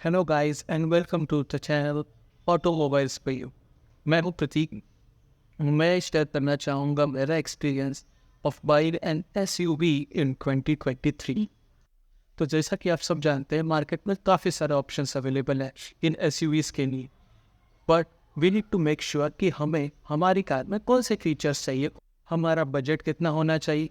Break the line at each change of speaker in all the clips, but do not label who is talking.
Hello guys and welcome to the channel automobiles पे you. मैं हूँ प्रतीक। मैं शेयर करना चाहूँगा मेरा experience of buying an SUV in 2023। तो जैसा कि आप सब जानते हैं, मार्केट में काफ़ी सारे ऑप्शंस अवेलेबल हैं इन एसयूवीज़ के लिए। But we need to make sure कि हमें हमारी कार में कौन से फीचर्स चाहिए, हमारा बजट कितना होना चाहिए,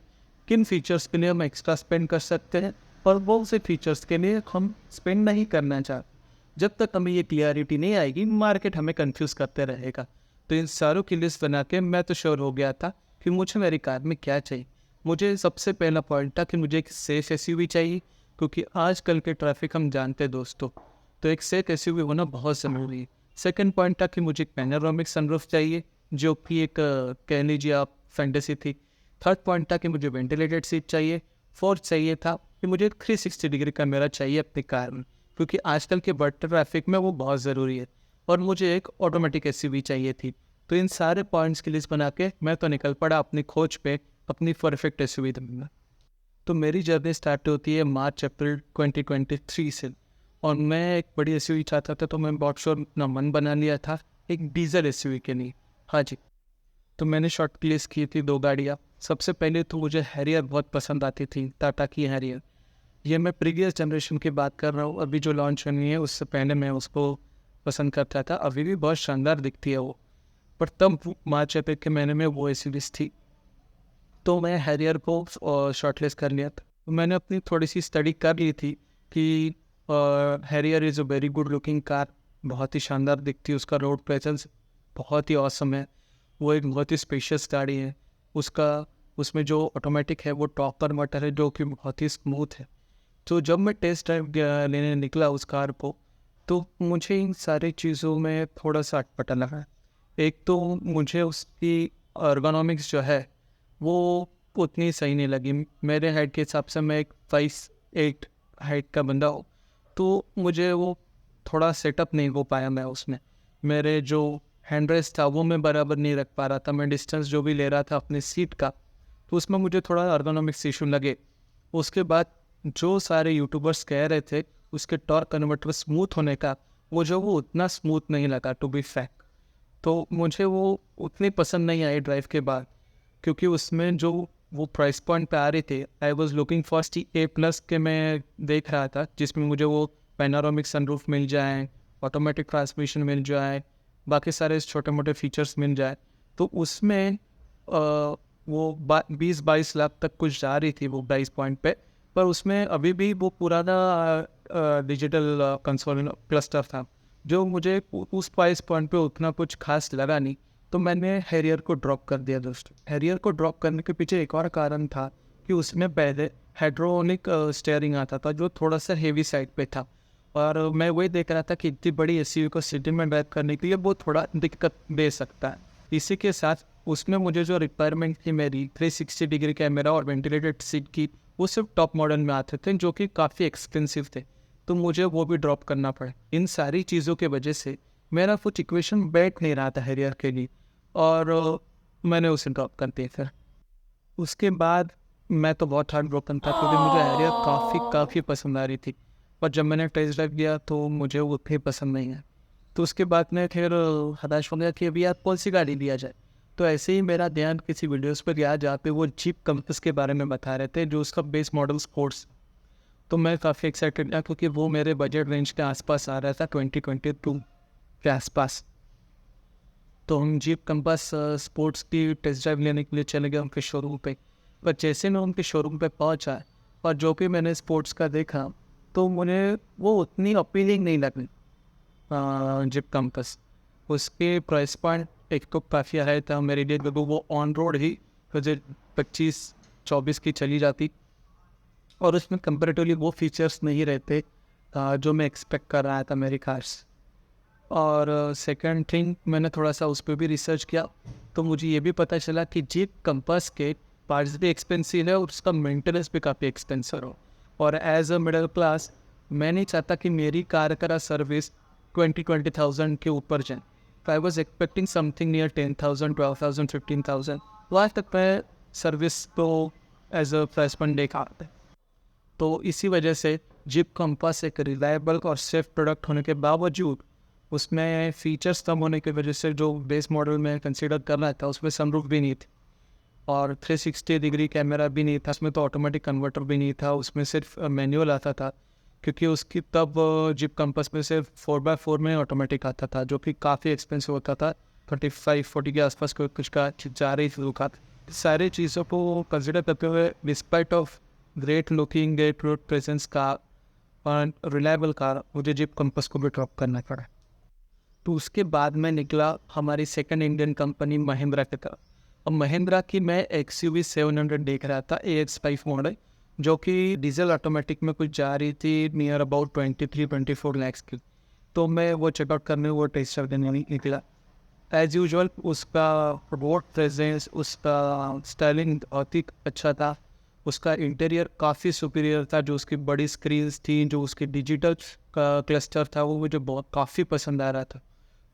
किन फीचर्स के लिए हम एक्स्ट्रा स्पेंड कर सकते हैं और कौन से फीचर्स के लिए हम स्पेंड नहीं करना चाहते। जब तक हमें ये क्लियरिटी नहीं आएगी, मार्केट हमें कंफ्यूज करते रहेगा। तो इन सारों की लिस्ट बना के मैं तो श्योर हो गया था कि मुझे मेरी कार में क्या चाहिए। मुझे सबसे पहला पॉइंट था कि मुझे एक सेफ एसयूवी चाहिए, क्योंकि आजकल के ट्रैफिक हम जानते हैं दोस्तों, तो एक सेफ एसयूवी होना बहुत ज़रूरी है। सेकंड पॉइंट था कि मुझे एक पैनोरामिक सनरूफ चाहिए, जो कि एक कह लीजिए आप फैंटेसी थी। थर्ड पॉइंट था कि मुझे वेंटिलेटेड सीट चाहिए। फोर्थ चाहिए था कि मुझे 360 डिग्री कैमरा चाहिए अपनी कार में, क्योंकि आजकल के बढ़ते ट्रैफिक में वो बहुत ज़रूरी है। और मुझे एक ऑटोमेटिक एसयूवी चाहिए थी। तो इन सारे पॉइंट्स की लिस्ट बना के मैं तो निकल पड़ा अपनी खोज पे अपनी परफेक्ट एसयूवी ढूंढना। तो मेरी जर्नी स्टार्ट होती है मार्च अप्रैल 2023 से। और मैं एक बड़ी एसयूवी चाहता था, तो मैं बहुत श्योर अपना मन बना लिया था एक डीजल एसयूवी के लिए। हाँ जी। तो मैंने शॉर्ट लिस्ट की थी दो गाड़ियाँ। सबसे पहले तो मुझे हैरियर बहुत पसंद आती थी, टाटा की हैरियर। ये मैं प्रीवियस जनरेशन की बात कर रहा हूँ, अभी जो लॉन्च हुई है उससे पहले मैं उसको पसंद करता था। अभी भी बहुत शानदार दिखती है वो, पर तब मार्च अप्रैल के महीने में वो एसयूवीज थी। तो मैं हैरियर को शॉर्टलिस्ट कर लिया था। तो मैंने अपनी थोड़ी सी स्टडी कर ली थी कि Harrier is a very good looking car, बहुत ही शानदार दिखती है, उसका रोड प्रेजेंस बहुत ही ऑसम है, वो एक बहुत ही स्पेशियस गाड़ी है। उसका उसमें जो ऑटोमेटिक है वो टॉपर मोटर है, जो कि बहुत ही स्मूथ है। तो जब मैं टेस्ट ड्राइव लेने निकला उस कार को, तो मुझे इन सारी चीज़ों में थोड़ा सा अटपटा लगा। एक तो मुझे उसकी अर्गोनॉमिक्स जो है वो उतनी सही नहीं लगी। मेरे हाइट के हिसाब से मैं एक 5'8" हाइट का बंदा हूँ, तो मुझे वो थोड़ा सेटअप नहीं हो पाया। मैं उसमें मेरे जो हैंड रेस्ट था वो मैं बराबर नहीं रख पा रहा था। मैं डिस्टेंस जो भी ले रहा था अपनी सीट का, तो उसमें मुझे थोड़ा अर्गोनॉमिक्स इशू लगे। उसके बाद जो सारे यूट्यूबर्स कह रहे थे उसके टॉर्क कन्वर्टर स्मूथ होने का, मुझे वो उतना स्मूथ नहीं लगा टू बी फैक्ट। तो मुझे वो उतनी पसंद नहीं आई ड्राइव के बाद, क्योंकि उसमें जो वो प्राइस पॉइंट पे आ रहे थे, I was looking for A+ के मैं देख रहा था, जिसमें मुझे वो पैनोरामिक सनरूफ मिल जाए, ऑटोमेटिक ट्रांसमिशन मिल जाए, बाकी सारे छोटे मोटे फीचर्स मिल जाए। तो उसमें वो 20-22 लाख तक कुछ जा रही थी वो प्राइस पॉइंट पे। पर उसमें अभी भी वो पुराना डिजिटल कंसोल क्लस्टर था, जो मुझे उस प्राइस पॉइंट पे उतना कुछ खास लगा नहीं। तो मैंने हैरियर को ड्रॉप कर दिया दोस्तों। हैरियर को ड्रॉप करने के पीछे एक और कारण था कि उसमें पहले हाइड्रोनिक स्टीयरिंग आता था, जो थोड़ा सा हेवी साइड पे था। और मैं वही देख रहा था कि इतनी बड़ी एसयूवी को सिटी में ड्राइव करने के लिए वो थोड़ा दिक्कत दे सकता है। इसी के साथ उसमें मुझे जो रिक्वायरमेंट थी मेरी 360 डिग्री कैमरा और वेंटिलेटेड सीट की, वो सिर्फ टॉप मॉडल में आते थे, जो कि काफ़ी एक्सपेंसिव थे। तो मुझे वो भी ड्रॉप करना पड़ा। इन सारी चीज़ों के वजह से मेरा कुछ इक्वेशन बैठ नहीं रहा था हैरियर के लिए, और मैंने उसे ड्रॉप कर दिया। फिर उसके बाद मैं तो बहुत हार्ट ब्रोकन था, क्योंकि मुझे हैरियर काफ़ी पसंद आ रही थी। पर जब मैंने टेस्ट ड्राइव किया तो मुझे वो उतनी पसंद नहीं है। तो उसके बाद मैं फिर हताश हो गया कि अभी यार कौन सी गाड़ी लिया जाए। तो ऐसे ही मेरा ध्यान किसी वीडियोस पर गया जहाँ पे वो जीप कंपस के बारे में बता रहे थे, जो उसका बेस मॉडल स्पोर्ट्स। तो मैं काफ़ी एक्साइटेड था, क्योंकि वो मेरे बजट रेंज के आसपास आ रहा था, 2022 के आसपास। तो हम जीप कंपास स्पोर्ट्स की टेस्ट ड्राइव लेने के लिए चले गए उनके शोरूम पे। पर जैसे मैं उनके शोरूम पे पहुंचा और जो भी मैंने स्पोर्ट्स का देखा, तो मुझे वो उतनी अपीलिंग नहीं लगी। जीप कंपास, उसके प्राइस पॉइंट एक तो काफ़ी हाई था मेरे लिए, क्योंकि वो ऑन रोड ही मुझे 25-24 की चली जाती, और उसमें कंपेरेटिवली वो फीचर्स नहीं रहते जो मैं एक्सपेक्ट कर रहा था मेरी कार से। और सेकंड थिंग, मैंने थोड़ा सा उस पर भी रिसर्च किया, तो मुझे ये भी पता चला कि जीप कंपास के पार्ट्स भी एक्सपेंसिव है और उसका मेंटेनेंस भी काफ़ी एक्सपेंसिव हो। और एज अ मिडिल क्लास, मैं नहीं चाहता कि मेरी कार का सर्विस 20,000 के ऊपर जाए। तो I was expecting something near 10,000, 12,000, 15,000। वहाँ तक मैं सर्विस को एज अ प्राइस पॉइंट देखा। तो इसी वजह से जिप कंपास एक रिलायबल और सेफ प्रोडक्ट होने के बावजूद उसमें फीचर्स कम होने की वजह से जो बेस मॉडल में कंसिडर कर रहा था उसमें सनरूफ भी नहीं थी और 360 डिग्री कैमरा भी नहीं था, उसमें तो ऑटोमेटिक कन्वर्टर भी नहीं था, उसमें सिर्फ मैनुअल आता था क्योंकि उसकी तब जिप कंपास में सिर्फ 4x4 में ऑटोमेटिक आता था जो कि काफ़ी एक्सपेंसिव होता था, 35-40 के आसपास कोई कुछ का जा रही थी दुकान। सारी चीज़ों को कंसिडर करते हुए despite of great looking great road presence का और रिलायबल कार मुझे जिप कंपास को भी ड्रॉप करना पड़ा। तो उसके बाद मैं निकला हमारी सेकंड इंडियन कंपनी महिंद्रा की तरफ। और महिंद्रा की मैं XUV 700 देख रहा था AX5 मॉडल जो कि डीजल ऑटोमेटिक में कुछ जा रही थी नियर अबाउट 23-24 लैक्स की। तो मैं वो चेकआउट करने वो टेस्ट देने निकला। एज यूजुअल उसका रोड प्रेजेंस उसका स्टाइलिंग बहुत ही अच्छा था, उसका इंटीरियर काफ़ी सुपीरियर था, जो उसकी बड़ी स्क्रीन्स थी, जो उसकी डिजिटल क्लस्टर था वो मुझे बहुत काफ़ी पसंद आ रहा था।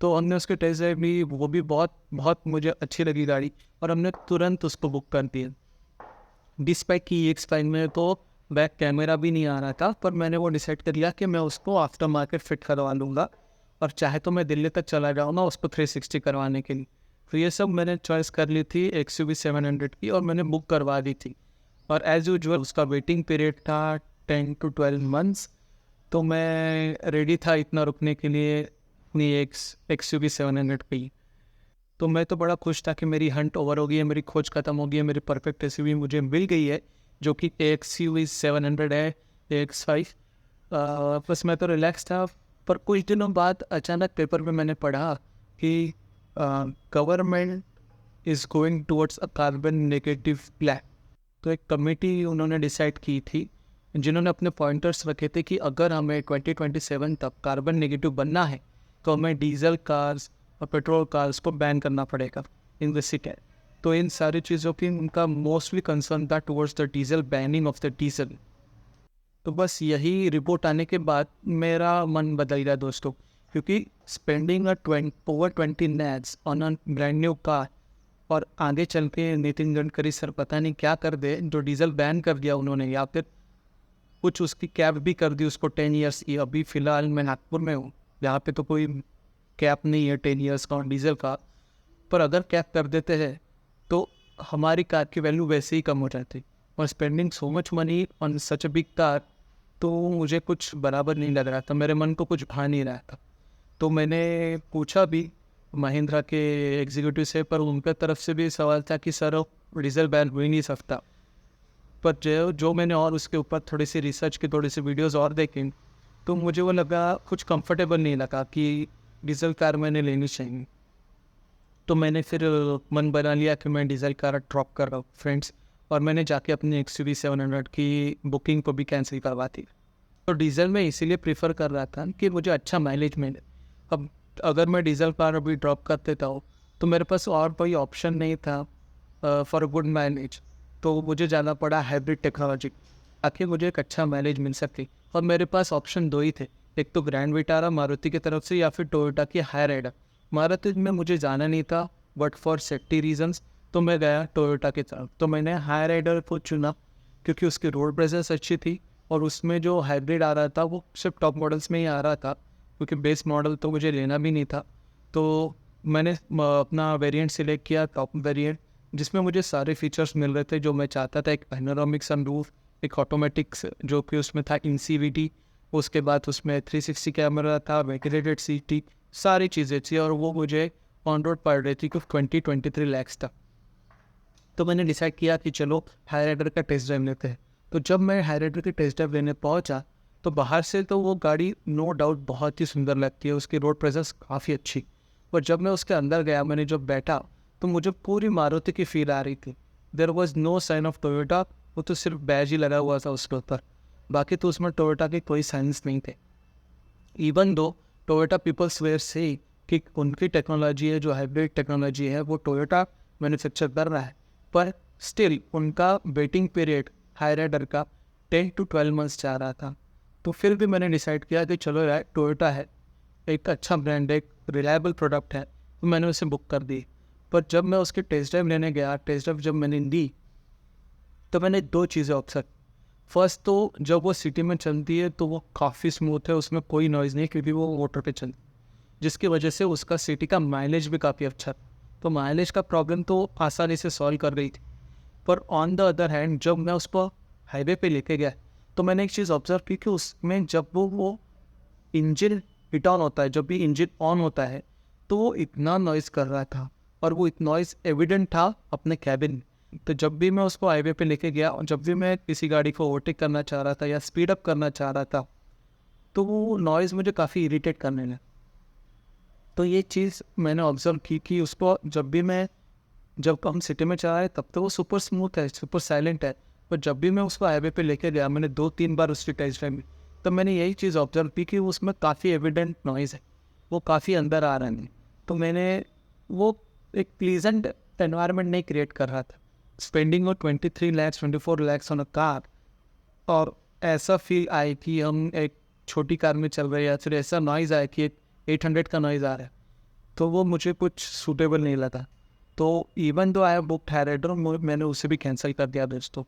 तो हमने उसके टेस्ट ड्राइव ली, वो भी बहुत बहुत मुझे अच्छी लगी गाड़ी और हमने तुरंत उसको बुक कर दिया। डिस्पाइट की EX5 में तो बैक कैमरा भी नहीं आ रहा था, पर मैंने वो डिसाइड कर लिया कि मैं उसको आफ्टर मार्केट फिट करवा लूँगा और चाहे तो मैं दिल्ली तक चला जाऊँगा उसको 360 करवाने के लिए। तो ये सब मैंने चॉइस कर ली थी XUV 700 की और मैंने बुक करवा दी थी। और एज यूजुअल उसका वेटिंग पीरियड था 10 to 12 मंथ्स। तो मैं रेडी था इतना रुकने के लिए अपनी XUV 700 पे। तो मैं तो बड़ा खुश था कि मेरी हंट ओवर हो गई है, मेरी खोज खत्म हो गई है, मेरी परफेक्ट SUV मुझे मिल गई है जो कि XUV 700 है AX5। बस मैं तो रिलैक्स था। पर कुछ दिनों बाद अचानक पेपर में मैंने पढ़ा कि government is going towards a carbon negative plan. तो एक कमेटी उन्होंने डिसाइड की थी जिन्होंने अपने पॉइंटर्स रखे थे कि अगर हमें 2027 तक कार्बन नेगेटिव बनना है तो हमें डीजल कार्स और पेट्रोल कार्स को बैन करना पड़ेगा इन द सिटी। तो इन सारी चीज़ों की उनका मोस्टली कंसर्न था towards the diesel, banning of the diesel. तो बस यही रिपोर्ट आने के बाद मेरा मन बदल गया दोस्तों, क्योंकि spending over 20 lakhs on a brand new car और आगे चल के नितिन गडकरी सर पता नहीं क्या कर दे जो डीजल बैन कर दिया उन्होंने, या फिर कुछ उसकी कैप भी कर दी उसको 10 ईयर्स की। अभी फ़िलहाल मैं नागपुर में हूँ, यहाँ पे तो कोई कैप नहीं है 10 ईयर्स का डीजल का, पर अगर कैप कर देते हैं तो हमारी कार की वैल्यू वैसे ही कम हो जाती। और spending so much money on such a big car तो मुझे कुछ बराबर नहीं लग रहा था, मेरे मन को कुछ भा नहीं रहा था। तो मैंने पूछा भी महिंद्रा के एग्जीक्यूटिव से, पर उनके तरफ से भी सवाल था कि सर डीजल बैन हो ही नहीं सकता। पर जो मैंने और उसके ऊपर थोड़ी सी रिसर्च की, थोड़ी सी वीडियोस और देखी, तो मुझे वो लगा कुछ कंफर्टेबल नहीं लगा कि डीजल कार मैंने लेनी चाहिए। तो मैंने फिर मन बना लिया कि मैं डीजल कार ड्रॉप कर रहा हूँ फ्रेंड्स, और मैंने जाके अपनी XUV 700 की बुकिंग को भी कैंसिल करवा दी। तो डीजल में इसीलिए प्रीफर कर रहा था कि मुझे अच्छा माइलेज मिले। अब अगर मैं डीजल कार अभी ड्रॉप कर देता हूँ तो मेरे पास और कोई ऑप्शन नहीं था फॉर गुड माइलेज, तो मुझे जाना पड़ा हाइब्रिड टेक्नोलॉजी ताकि मुझे एक अच्छा माइलेज मिल सके। और मेरे पास ऑप्शन दो ही थे, एक तो ग्रैंड विटारा मारुति की तरफ से या फिर टोयोटा की हाई राइडर। मारुति में मुझे जाना नहीं था बट फॉर सेफ्टी रीजंस तो मैं गया टोयोटा की तरफ। तो मैंने हाई राइडर को चुना क्योंकि उसकी रोड प्रेजेंस अच्छी थी और उसमें जो हाइब्रिड आ रहा था वो सिर्फ टॉप मॉडल्स में ही आ रहा था, क्योंकि बेस मॉडल तो मुझे लेना भी नहीं था। तो मैंने अपना वेरिएंट सिलेक्ट किया, टॉप वेरिएंट, जिसमें मुझे सारे फीचर्स मिल रहे थे जो मैं चाहता था। एक पैनोरामिक सनरूफ, एक ऑटोमेटिक जो कि उसमें था InCVT, उसके बाद उसमें 360 कैमरा था, वेंटिलेटेड सीट थी, सारी चीज़ें थी और वो मुझे ऑन रोड पड़ रही थी कुछ 20-23 लैक्स तक। तो मैंने डिसाइड किया कि चलो हाई राइडर का टेस्ट ड्राइव लेते हैं। तो जब मैं हाई राइडर की टेस्ट ड्राइव लेने पहुंचा तो बाहर से तो वो गाड़ी नो डाउट बहुत ही सुंदर लगती है, उसकी रोड प्रेजेंस काफ़ी अच्छी। और जब मैं उसके अंदर गया, मैंने जब बैठा तो मुझे पूरी मारुति की फील आ रही थी। There was no sign of Toyota, वो तो सिर्फ बैज ही लगा हुआ था उसके ऊपर, बाकी तो उसमें टोयोटा के कोई साइंस नहीं थे। Even though Toyota people swear से कि उनकी टेक्नोलॉजी है, जो हाइब्रिड टेक्नोलॉजी है वो टोयोटा मैन्युफैक्चर कर रहा है, पर स्टिल उनका वेटिंग पीरियड हाई राइडर का 10 to 12 मंथ्स जा रहा था। तो फिर भी मैंने डिसाइड किया कि चलो यार टोयोटा है, एक अच्छा ब्रांड है, एक रिलायबल प्रोडक्ट है, तो मैंने उसे बुक कर दी। पर जब मैं उसके टेस्ट ड्राइव लेने गया, टेस्ट ड्राइव जब मैंने दी तो मैंने दो चीज़ें ऑब्जर्व। फर्स्ट तो जब वो सिटी में चलती है तो वो काफ़ी स्मूथ है, उसमें कोई नॉइज़ नहीं क्योंकि वो मोटर पे चलती, जिसकी वजह से उसका सिटी का माइलेज भी काफ़ी अच्छा था। तो माइलेज का प्रॉब्लम तो आसानी से सॉल्व कर रही थी। पर ऑन द अदर हैंड जब मैं उसको हाईवे पे लेके गया तो मैंने एक चीज़ ऑब्जर्व की कि उसमें जब वो इंजन हिट ऑन होता है, जब भी इंजन ऑन होता है तो वो इतना नॉइज़ कर रहा था और वो नॉइज़ एविडेंट था अपने कैबिन में। तो जब भी मैं उसको हाईवे पे लेके गया और जब भी मैं किसी गाड़ी को ओवरटेक करना चाह रहा था या स्पीड अप करना चाह रहा था तो वो नॉइज़ मुझे काफ़ी इरिटेट करने लगा। तो ये चीज़ मैंने ऑब्जर्व की कि उसको जब हम सिटी में चला रहे तब तो वो सुपर स्मूथ है, सुपर साइलेंट है, पर जब भी मैं उसको हाईवे पे लेके गया, मैंने 2-3 बार उसकी टेस्ट ड्राइव में, तब मैंने यही चीज़ ऑब्जर्व की कि उसमें काफ़ी एविडेंट नॉइज़ है, वो काफ़ी अंदर आ रहा है। तो मैंने वो एक प्लीजेंट एनवायरनमेंट नहीं क्रिएट कर रहा था। Spending on 23 lakhs 24 lakhs on a car, और ऐसा फील आए कि हम एक छोटी कार में चल रहे हैं या फिर ऐसा नॉइज़ आया कि 800 का नॉइज़ आ रहा है, तो वो मुझे कुछ सूटेबल नहीं लगा। तो इवन दो आई बुक थायराइडर, मैंने उसे भी कैंसिल कर दिया दोस्तों।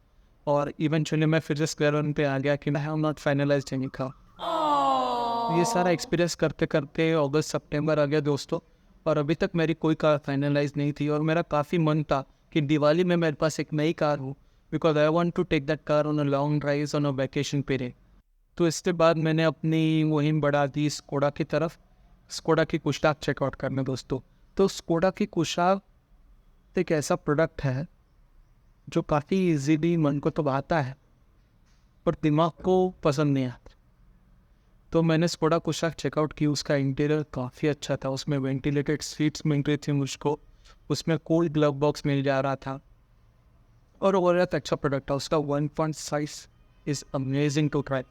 और इवेंचुअली मैं फिर से स्क्वायर वन पे आ गया कि I have not finalised any car. ये सारा एक्सपीरियंस करते करते अगस्त सितंबर आ गया दोस्तों, और अभी तक मेरी कोई कार फाइनलाइज नहीं थी। और मेरा काफ़ी मन था कि दिवाली में मेरे पास एक नई कार हो, because I want to take that car on a long drive on a vacation period. तो इसके बाद मैंने अपनी मुहिम बढ़ा दी स्कोडा की तरफ, स्कोडा की कुशाक चेकआउट करने दोस्तों। तो स्कोडा की कुशाक एक ऐसा प्रोडक्ट है जो काफ़ी इजीली मन को तो भाता है पर दिमाग को पसंद नहीं आता। तो मैंने स्कोडा कुशाक चेकआउट की, उसका इंटीरियर काफ़ी अच्छा था, उसमें वेंटिलेटेड सीट्स मिल रही थी मुझको, उसमें कूल ग्लव बॉक्स मिल जा रहा था, और ओवरऑल अच्छा प्रोडक्ट था। उसका 1.6 is amazing to try.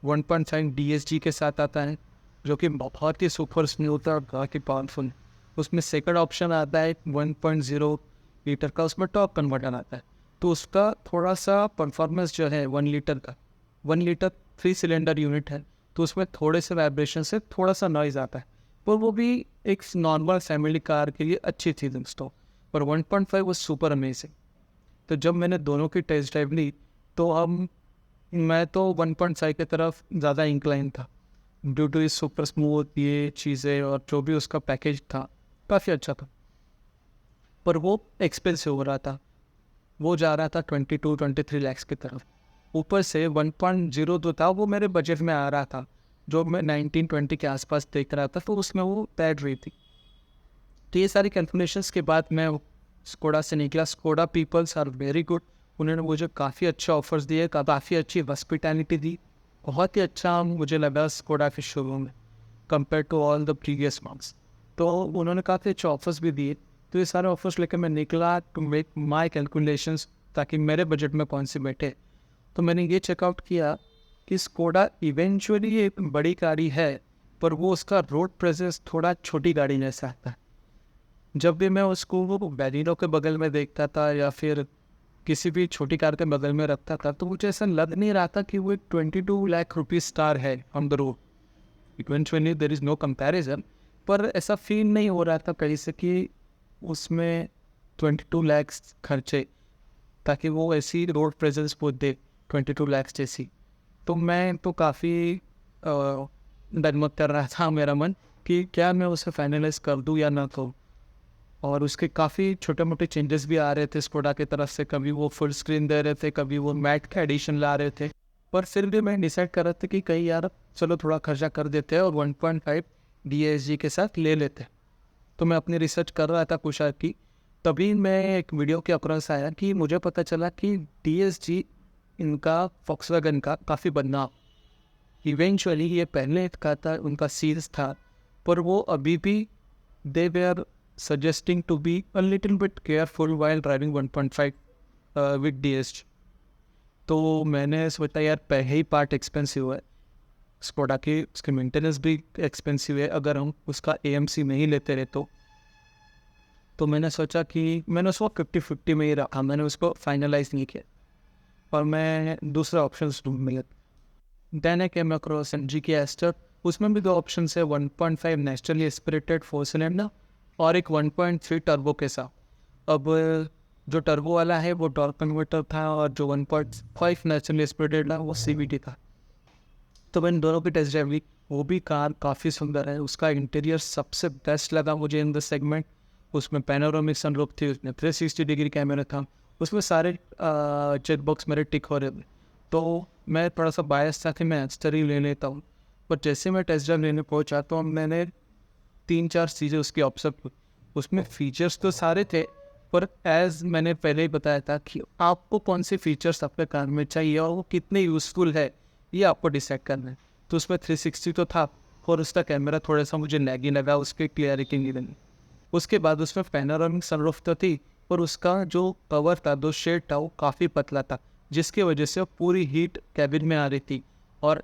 1.5 DSG के साथ आता है जो कि बहुत ही सुपर स्मूथ और बहुत ही पावरफुल। उसमें सेकंड ऑप्शन आता है 1.0 लीटर का, उसमें टॉप कन्वर्टर आता है। तो उसका थोड़ा सा परफॉर्मेंस जो है 1 लीटर का, 1 लीटर 3 सिलेंडर यूनिट है, तो उसमें थोड़े से वाइब्रेशन से थोड़ा सा नॉइज़ आता है, पर वो भी एक नॉर्मल फैमिली कार के लिए अच्छी थी दोस्तों। पर 1.5 वो सुपर अमेजिंग। तो जब मैंने दोनों की टेस्ट ड्राइव ली तो मैं तो 1.5 की तरफ ज़्यादा इंक्लाइन था, ड्यू टू इस सुपर स्मूथ ये चीज़ें, और जो भी उसका पैकेज था काफ़ी अच्छा था। पर वो एक्सपेंसिव हो रहा था, वो जा रहा था 22-23 lakhs की तरफ। ऊपर से 1.0 जो था वो मेरे बजट में आ रहा था, जो मैं 19-20 के आसपास देख रहा था, तो उसमें वो बैठ रही थी। तो ये सारी कैलकुलेशंस के बाद मैं स्कोडा से निकला। Skoda peoples are very good, उन्होंने मुझे काफ़ी अच्छे ऑफर्स दिए, काफ़ी अच्छी हॉस्पिटैलिटी दी, बहुत ही अच्छा मुझे लगा स्कोडा के शोरूम में compare to all the previous months. तो उन्होंने काफ़ी अच्छे ऑफर्स भी दिए। तो ये सारे ऑफर्स लेकर मैं निकला टू मेक माई कैलकुलेशंस, ताकि मेरे बजट में कौन सी बैठे। तो मैंने ये चेकआउट किया कि स्कोडा इवेंचुअली एक बड़ी गाड़ी है, पर वो उसका रोड प्रेजेंस थोड़ा छोटी गाड़ी जैसा आता है। जब भी मैं उसको वो बैलिनो के बगल में देखता था या फिर किसी भी छोटी कार के बगल में रखता था, तो मुझे ऐसा लग नहीं रहा था कि वो एक 22 लाख रुपीज़ कार है on the road. Eventually there is no comparison, पर ऐसा फील नहीं हो रहा था कहीं से कि उसमें 22 lakhs खर्चे ताकि वो ऐसी रोड प्रेजेंस वो दे 22 lakhs जैसी। तो मैं तो काफ़ी डगमग कर रहा था मेरा मन कि क्या मैं उसे फाइनलाइज कर दूँ या ना करूँ। और उसके काफ़ी छोटे मोटे चेंजेस भी आ रहे थे स्कोडा की तरफ से, कभी वो फुल स्क्रीन दे रहे थे, कभी वो मैट का एडिशन ला रहे थे। पर फिर भी मैं डिसाइड कर रहा था कि कहीं यार चलो थोड़ा खर्चा कर देते हैं और 1.5 DSG के साथ ले लेते हैं। तो मैं अपनी रिसर्च कर रहा था कुशाक की, तभी मैं एक वीडियो के अक्रॉस आया कि मुझे पता चला कि DSG इनका फॉक्सवैगन का काफ़ी बदनाम, इवेंचुअली ये पहले का था उनका सीरीज था, पर वो अभी भी दे where suggesting to be a little bit careful while driving 1.5 with DSG। तो मैंने सोचा यार पहले ही पार्ट एक्सपेंसिव है स्कोडा की, उसकी मेंटेनेंस भी एक्सपेंसिव है अगर हम उसका AMC नहीं लेते रहे तो मैंने सोचा कि मैंने उसको 50-50 में ही रखा, मैंने उसको फाइनलाइज नहीं किया और मैं दूसरा ऑप्शन ढूंढ मिला। Then I came across MG की एस्टर, उसमें भी 2 ऑप्शन है, 1.5 नेचुरली एस्पिरेटेड 4 सिलेंडर और एक 1.3 टर्बो के साथ। अब जो टर्बो वाला है वो टॉर्क कन्वर्टर था और जो 1.5 नेचुरली एस्पिरेटेड था वो CVT था। तो मैंने दोनों की टेस्ट ड्राइव ली। वो भी कार काफ़ी सुंदर है, उसका इंटीरियर सबसे बेस्ट लगा मुझे इन द सेगमेंट। उसमें पैनोरामिक सनरूफ थी, उसमें 360 डिग्री कैमरा था, उसमें सारे चेक बॉक्स मेरे टिक हो रहे थे। तो मैं थोड़ा सा बायस था कि मैं एस्टर ही ले लेता हूँ। बट जैसे मैं टेस्ट ड्राइव लेने पहुँचा तो मैंने 3-4 चीज़ें उसकी ऑब्जर्व की। उसमें फीचर्स तो सारे थे, पर एज मैंने पहले ही बताया था कि आपको कौन से फीचर्स अपने कार में चाहिए और वो कितने यूज़फुल है ये आपको डिसाइड करना है। तो उसमें 360 तो था और उसका कैमरा थोड़ा सा मुझे लैगी लगा, उसकी क्लियरिटी नहीं लगी। उसके बाद उसमें पैनोरामिक सनरूफ तो थी, पर उसका जो कवर था, जो शेड था, वो काफ़ी पतला था, जिसकी वजह से पूरी हीट कैबिन में आ रही थी। और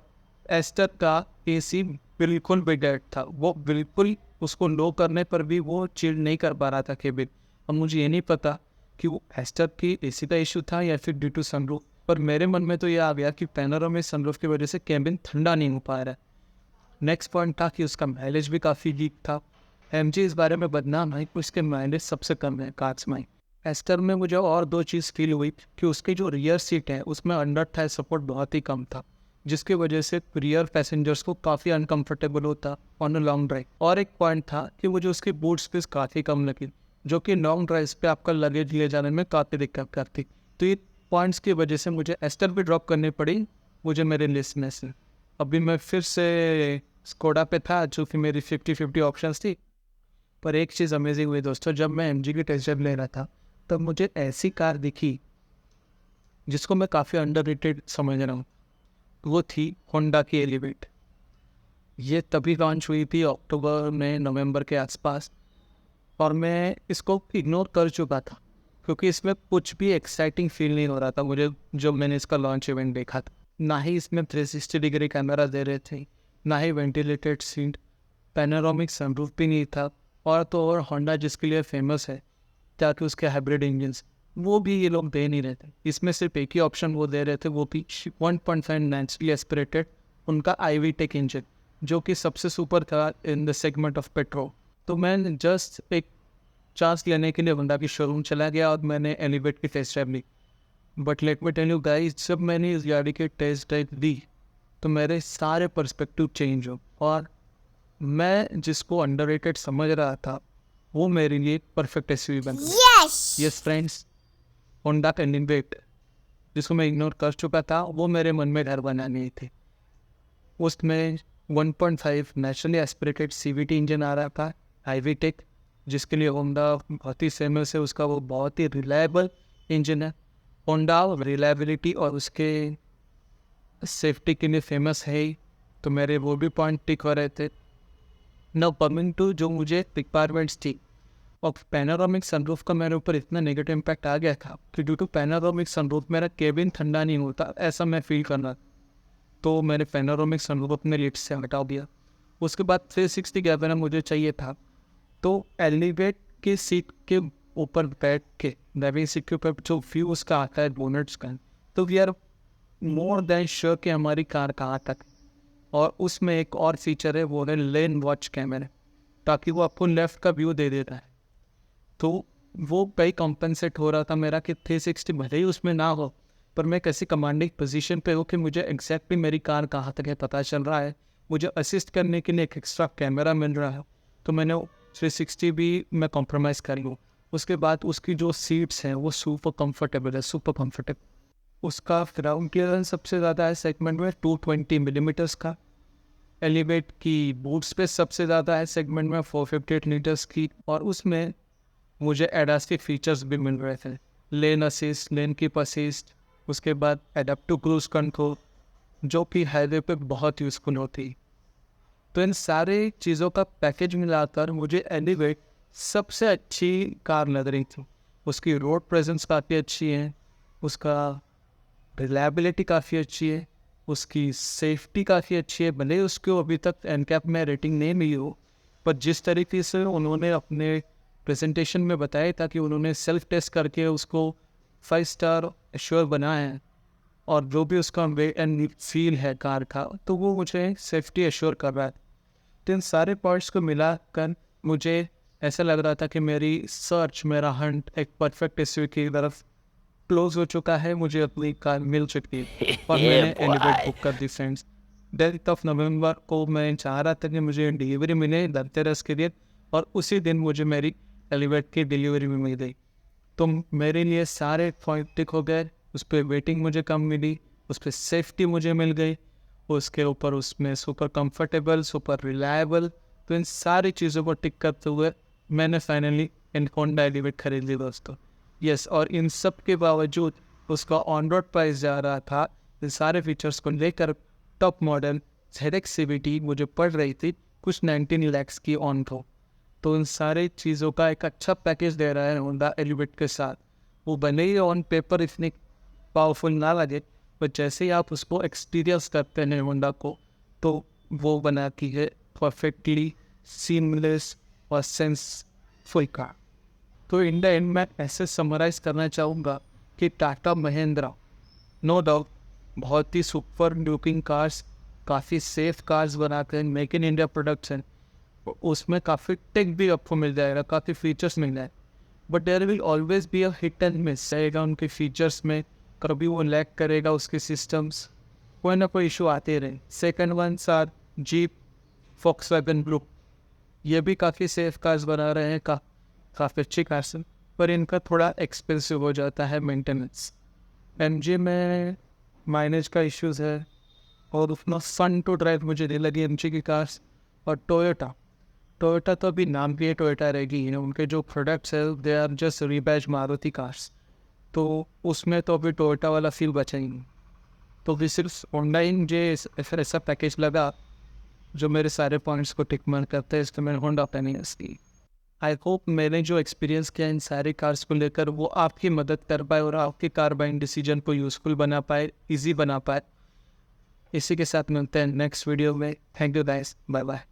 एस्टर का AC बिल्कुल भी डेड था, वो बिल्कुल उसको लो करने पर भी वो चिल नहीं कर पा रहा था केबिन। अब मुझे ये नहीं पता कि वो एस्टर की AC का इशू था या फिर ड्यू टू सनरूफ, पर मेरे मन में तो ये आ गया कि पैनोरामिक सनरूफ की वजह से केबिन ठंडा नहीं हो पा रहा है। नेक्स्ट पॉइंट था कि उसका माइलेज भी काफ़ी वीक था। MG इस बारे में बदनाम है कि उसके माइलेज सबसे कम है कार्स में। एस्टर में मुझे और 2 चीज़ फील हुई कि उसकी जो रियर सीट है उसमें अंडर थाई सपोर्ट बहुत ही कम था, जिसकी वजह से रियर पैसेंजर्स को काफ़ी अनकंफर्टेबल होता ऑन अ लॉन्ग ड्राइव। और एक पॉइंट था कि मुझे उसकी बूट स्पेस काफ़ी कम लगी, जो कि लॉन्ग ड्राइव पे आपका लगेज ले जाने में काफ़ी दिक्कत करती। तो ये पॉइंट्स की वजह से मुझे एस्टर भी ड्रॉप करनी पड़ी मुझे मेरे लिस्ट में से। अभी मैं फिर से स्कोडा पे था, जो कि मेरी 50-50 ऑप्शंस थी। पर एक चीज़ अमेजिंग हुई दोस्तों, जब मैं MG की टेस्ट ड्राइव ले रहा था तब मुझे ऐसी कार दिखी जिसको मैं काफ़ी अंडररेटेड समझ रहा हूँ। वो थी होंडा की एलिवेट। ये तभी लॉन्च हुई थी अक्टूबर में, नवंबर के आसपास, और मैं इसको इग्नोर कर चुका था क्योंकि इसमें कुछ भी एक्साइटिंग फील नहीं हो रहा था मुझे जब मैंने इसका लॉन्च इवेंट देखा था। ना ही इसमें 360 डिग्री कैमरा दे रहे थे, ना ही वेंटिलेटेड सीट, पैनोरामिक सनरूफ भी नहीं था, और तो और होंडा जिसके लिए फेमस है ताकि उसके हाइब्रिड इंजन्स, वो भी ये लोग दे नहीं रहे थे। इसमें सिर्फ एक ही ऑप्शन वो दे रहे थे, वो भी 1.5 नेचुरली एस्पिरेटेड उनका IV टेक इंजन, जो कि सबसे सुपर था in the segment of petrol. तो मैं जस्ट एक चांस लेने के लिए होंडा की शोरूम चला गया और मैंने एलिवेट की टेस्ट ड्राइव ली। But let me tell you guys, जब मैंने इस गाड़ी की टेस्ट ड्राइव दी तो मेरे सारे पर्सपेक्टिव चेंज हो, और मैं जिसको अंडररेटेड समझ रहा था वो मेरे लिए परफेक्ट SUV बन गया। यस फ्रेंड्स, होंडा का एलिवेट जिसको मैं इग्नोर कर चुका था, वो मेरे मन में घर बनानी थी। उसमें 1.5 नेचुरली एस्पिरेटेड CVT इंजन आ रहा था, IV टेक, जिसके लिए होंडा बहुत ही फेमस है। उसका वो बहुत ही रिलायबल इंजन है। होंडा रिलायबिलिटी और उसके सेफ्टी के लिए फेमस है ही, तो मेरे वो भी पॉइंट टिक हो रहे थे। नाउ कमिंग टू जो मुझे रिक्वायरमेंट्स थी, और पैनोरामिक सनरूफ का मेरे ऊपर इतना नेगेटिव इम्पैक्ट आ गया था कि ड्यू टू पैनोरामिक सनरूफ मेरा केबिन ठंडा नहीं होता, ऐसा मैं फील कर रहा। तो मैंने पैनोरामिक सनरूफ अपने लिस्ट से हटा दिया। उसके बाद 360 कैमरा मुझे चाहिए था, तो एलिवेट की सीट के ऊपर बैठ के ड्राइविंग सीट के ऊपर जो व्यू उसका आता है बोनट्स का, तो we are more than sure कि हमारी कार कहाँ तक। और उसमें एक और फीचर है, वो है लेन वॉच कैमरा, ताकि वो आपको लेफ्ट का व्यू दे देता है। तो वो कई कॉम्पनसेट हो रहा था मेरा कि 360 भले ही उसमें ना हो, पर मैं कैसी कमांडिंग पोजीशन पे हो कि मुझे एग्जैक्टली मेरी कार कहाँ तक है पता चल रहा है, मुझे असिस्ट करने के लिए एक एक्स्ट्रा कैमरा मिल रहा है। तो मैंने 360 भी मैं कॉम्प्रोमाइज़ कर लूँ। उसके बाद उसकी जो सीट्स हैं वो सुपर कंफर्टेबल है, सुपर कंफर्टेबल। उसका ग्राउंड क्लियरेंस सबसे ज़्यादा है सेगमेंट में, 220 मिलीमीटर्स का। एलिवेट की बूट स्पेस सबसे ज़्यादा है सेगमेंट में, 458 लीटर्स की। और उसमें मुझे एडास के फीचर्स भी मिल रहे थे, लेन असिस्ट, लेन कीप असिस्ट, उसके बाद एडेप्टिव क्रूज कंट्रोल, जो कि हाईवे पे बहुत यूज़फुल होती। तो इन सारे चीज़ों का पैकेज मिलाकर मुझे एलिवेट सबसे अच्छी कार लग रही थी। उसकी रोड प्रेजेंस काफ़ी अच्छी है, उसका रिलायबिलिटी काफ़ी अच्छी है, उसकी सेफ्टी काफ़ी अच्छी है। भले उसको अभी तक NCAP में रेटिंग नहीं मिली हो, पर जिस तरीके से उन्होंने अपने प्रेजेंटेशन में बताया था कि उन्होंने सेल्फ टेस्ट करके उसको 5 स्टार एश्योर बनाया है, और जो भी उसका वेट एंड फील है कार का, तो वो मुझे सेफ्टी एश्योर कर रहा है। तो इन सारे पॉइंट्स को मिलाकर मुझे ऐसा लग रहा था कि मेरी सर्च, मेरा हंट एक परफेक्ट एसयूवी की तरफ क्लोज हो चुका है, मुझे अपनी कार मिल चुकी है और मैंने एलिवेट बुक कर दी फ्रेंड्स। 10th of नवंबर को मैं चाह रहा था कि मुझे डिलीवरी मिले धनतेरस के दिन, और उसी दिन मुझे मेरी एलिवेट की डिलीवरी भी मिल गई। तो मेरे लिए सारे पॉइंट टिक हो गए। उस पर वेटिंग मुझे कम मिली, उस पर सेफ्टी मुझे मिल गई, उसके ऊपर उसमें सुपर कंफर्टेबल, सुपर रिलायबल। तो इन सारी चीज़ों को टिक करते हुए मैंने फाइनली होंडा एलिवेट खरीद ली दोस्तों। यस, और इन सब के बावजूद उसका ऑन रोड प्राइस जा रहा था इन सारे फीचर्स को लेकर। टॉप मॉडल ZX CVT मुझे पड़ रही थी कुछ 19 lakhs की ऑन को। तो इन सारी चीज़ों का एक अच्छा पैकेज दे रहा है होंडा एलिवेट के साथ। वो भले ही ऑन पेपर इतनी पावरफुल ना लगे, पर जैसे ही आप उसको एक्सपीरियंस करते हैं होंडा को, तो वो बनाती है परफेक्टली सीमलेस और सेंसफुल कार। तो इन द एंड मैं ऐसे समराइज़ करना चाहूँगा कि टाटा महिंद्रा नो डाउट बहुत ही सुपर लुकिंग कार्स, काफ़ी सेफ कार्स बनाते हैं, मेक इन इंडिया प्रोडक्ट्स हैं, उसमें काफ़ी टेक भी आपको मिल जाएगा, काफ़ी फीचर्स मिल जाए। But there will always be a hit and miss रहेगा उनके फीचर्स में। कभी वो लैग करेगा उसके सिस्टम्स, कोई ना कोई इशू आते रहे। Second ones are Jeep, Volkswagen group, ये भी काफ़ी सेफ कार्स बना रहे हैं, काफ़ी अच्छी कार्स हैं, पर इनका थोड़ा एक्सपेंसिव हो जाता है मेंटेनेंस। MG में माइलेज का इश्यूज़ है और उतना फन टू ड्राइव मुझे नहीं लगी MG की कार्स। और टोयोटा तो अभी नाम भी है टोयोटा रहेगी, उनके जो प्रोडक्ट्स है they are just rebadge Maruti cars, तो उसमें तो अभी टोयोटा वाला फील बचा ही नहीं। तो भी सिर्फ होंडा ही मुझे ऐसा पैकेज लगा जो मेरे सारे पॉइंट्स को टिक मार करते हैं, इसलिए मैंने होंडा पेनियस की। आई होप मैंने जो एक्सपीरियंस किया इन सारे कार्स को लेकर वो आपकी मदद कर पाए और आपके कार बाइंग डिसीजन को यूज़फुल बना पाए, ईजी बना पाए। इसी के साथ मिलते हैं नेक्स्ट वीडियो में। Thank you guys, bye bye.